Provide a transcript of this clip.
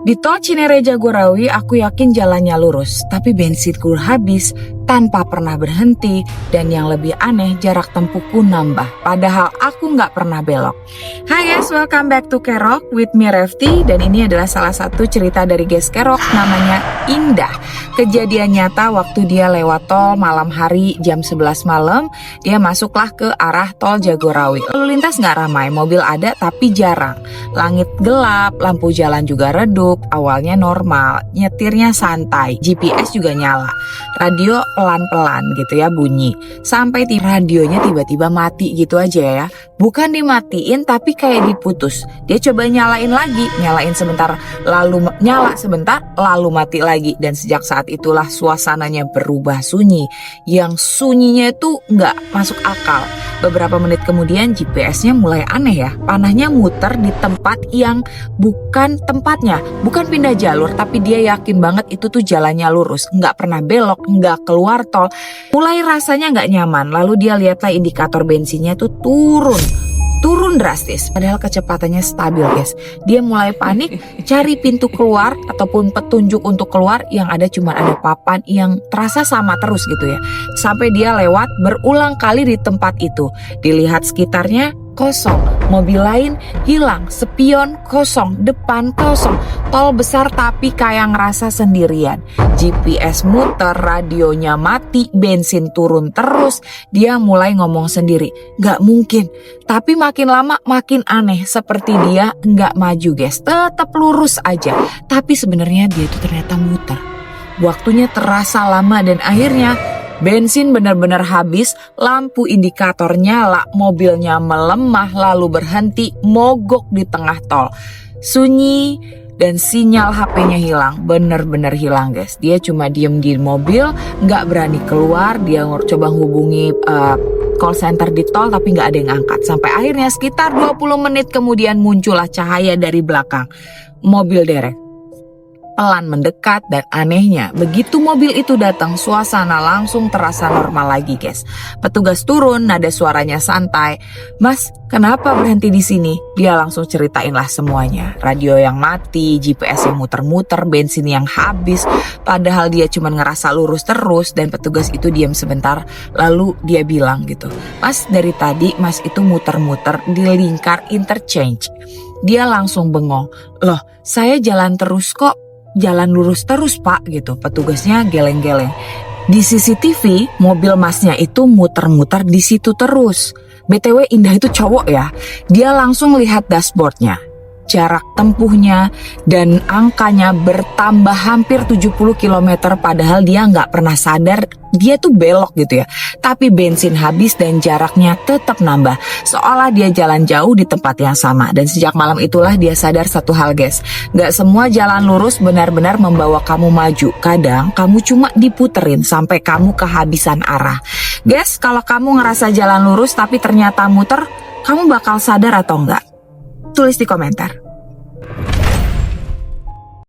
Di tol Cinere Jagorawi aku yakin jalannya lurus, tapi bensinku habis tanpa pernah berhenti, dan yang lebih aneh jarak tempuhku nambah, padahal aku nggak pernah belok. Hai guys, welcome back to Kerok with me Refty, dan ini adalah salah satu cerita dari guys Kerok namanya Indah. Kejadian nyata waktu dia lewat tol malam hari jam 11 malam, dia masuklah ke arah tol Jagorawi. Lalu lintas nggak ramai, mobil ada tapi jarang. Langit gelap, lampu jalan juga redup. Awalnya normal, nyetirnya santai, GPS juga nyala, radio pelan-pelan gitu ya bunyi, sampai radionya tiba-tiba mati gitu aja ya. Bukan dimatiin tapi kayak diputus. Dia coba nyalain lagi, nyalain sebentar, lalu nyala sebentar, lalu mati lagi. Dan sejak saat itulah suasananya berubah sunyi. Yang sunyinya itu nggak masuk akal. Beberapa menit kemudian GPS-nya mulai aneh ya, panahnya muter di tempat yang bukan tempatnya. Bukan pindah jalur, tapi dia yakin banget itu tuh jalannya lurus, nggak pernah belok, nggak keluar tol. Mulai rasanya nggak nyaman, lalu dia lihatlah indikator bensinnya tuh turun drastis, padahal kecepatannya stabil guys. Dia mulai panik, cari pintu keluar ataupun petunjuk untuk keluar, yang ada cuma ada papan yang terasa sama terus gitu ya. Sampai dia lewat berulang kali di tempat itu, dilihat sekitarnya kosong, mobil lain hilang, spion kosong, depan kosong, tol besar tapi kayak ngerasa sendirian. GPS muter, radionya mati, bensin turun terus. Dia mulai ngomong sendiri, gak mungkin. Tapi makin lama makin aneh, seperti dia gak maju guys, tetap lurus aja. Tapi sebenarnya dia tuh ternyata muter. Waktunya terasa lama dan akhirnya bensin benar-benar habis, lampu indikator nyala, mobilnya melemah lalu berhenti, mogok di tengah tol. Sunyi dan sinyal HP-nya hilang, benar-benar hilang guys. Dia cuma diem di mobil, nggak berani keluar. Dia coba hubungi call center di tol tapi nggak ada yang angkat. Sampai akhirnya sekitar 20 menit kemudian muncullah cahaya dari belakang. Mobil derek pelan mendekat, dan anehnya begitu mobil itu datang, suasana langsung terasa normal lagi guys. Petugas turun, nada suaranya santai. Mas, kenapa berhenti di sini? Dia langsung ceritainlah semuanya. Radio yang mati, GPS yang muter-muter, bensin yang habis. Padahal dia cuma ngerasa lurus terus. Dan petugas itu diam sebentar, lalu dia bilang gitu, Mas, dari tadi Mas itu muter-muter di lingkar interchange. Dia langsung bengong, loh saya jalan terus kok, jalan lurus terus pak gitu. Petugasnya geleng-geleng. Di CCTV mobil masnya itu muter-muter di situ terus. BTW Indah itu cowok ya. Dia langsung lihat dashboardnya, jarak tempuhnya dan angkanya bertambah hampir 70 km. Padahal dia nggak pernah sadar dia tuh belok gitu ya. Tapi bensin habis dan jaraknya tetap nambah, seolah dia jalan jauh di tempat yang sama. Dan sejak malam itulah dia sadar satu hal guys, gak semua jalan lurus benar-benar membawa kamu maju. Kadang kamu cuma diputerin sampai kamu kehabisan arah. Guys, kalau kamu ngerasa jalan lurus tapi ternyata muter, kamu bakal sadar atau enggak? Tulis di komentar.